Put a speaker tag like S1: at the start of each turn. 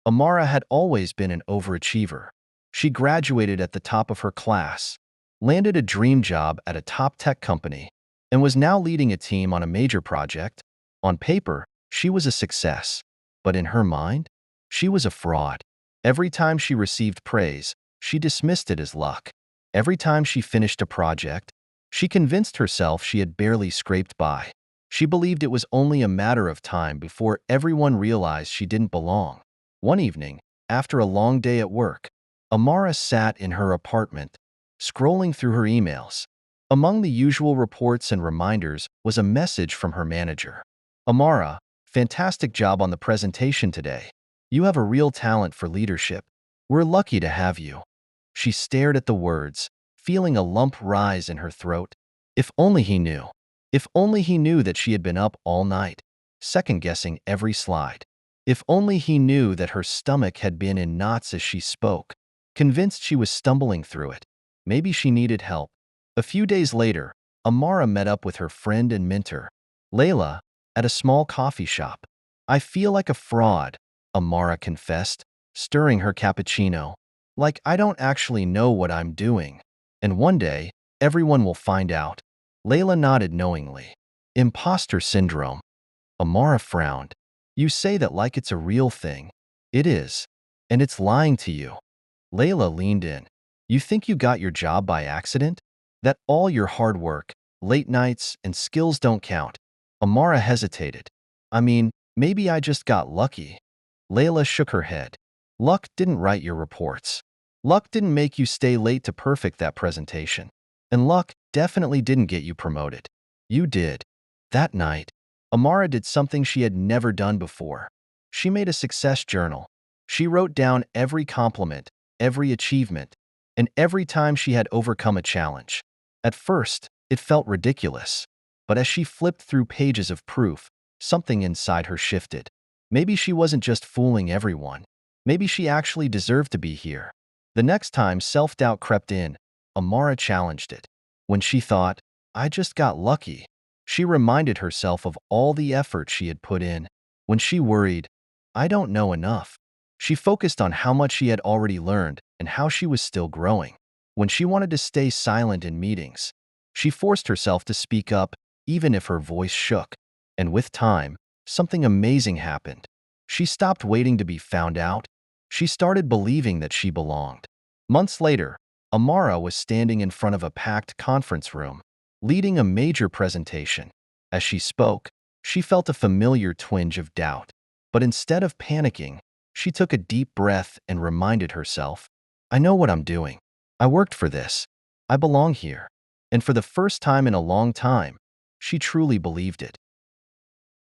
S1: Amara had always been an overachiever. She graduated at the top of her class, landed a dream job at a top tech company, and was now leading a team on a major project. On paper, she was a success, but in her mind, she was a fraud. Every time she received praise, she dismissed it as luck. Every time she finished a project, she convinced herself she had barely scraped by. She believed it was only a matter of time before everyone realized she didn't belong. One evening, after a long day at work, Amara sat in her apartment, scrolling through her emails. Among the usual reports and reminders was a message from her manager. Amara, fantastic job on the presentation today. You have a real talent for leadership. We're lucky to have you. She stared at the words, feeling a lump rise in her throat. If only he knew. If only he knew that she had been up all night, second-guessing every slide. If only he knew that her stomach had been in knots as she spoke, convinced she was stumbling through it. Maybe she needed help. A few days later, Amara met up with her friend and mentor, Layla, at a small coffee shop. I feel like a fraud, Amara confessed, stirring her cappuccino. Like I don't actually know what I'm doing. And one day, everyone will find out. Layla nodded knowingly. Imposter syndrome. Amara frowned. You say that like it's a real thing. It is. And it's lying to you. Layla leaned in. You think you got your job by accident? That all your hard work, late nights, and skills don't count? Amara hesitated. I mean, maybe I just got lucky. Layla shook her head. Luck didn't write your reports. Luck didn't make you stay late to perfect that presentation. And luck definitely didn't get you promoted. You did. That night, Amara did something she had never done before. She made a success journal. She wrote down every compliment, every achievement, and every time she had overcome a challenge. At first, it felt ridiculous, but as she flipped through pages of proof, something inside her shifted. Maybe she wasn't just fooling everyone. Maybe she actually deserved to be here. The next time self-doubt crept in, Amara challenged it. When she thought, I just got lucky, she reminded herself of all the effort she had put in. When she worried, I don't know enough, she focused on how much she had already learned and how she was still growing. When she wanted to stay silent in meetings, she forced herself to speak up, even if her voice shook. And with time, something amazing happened. She stopped waiting to be found out. She started believing that she belonged. Months later, Amara was standing in front of a packed conference room, leading a major presentation. As she spoke, she felt a familiar twinge of doubt. But instead of panicking, she took a deep breath and reminded herself, I know what I'm doing. I worked for this. I belong here. And for the first time in a long time, she truly believed it.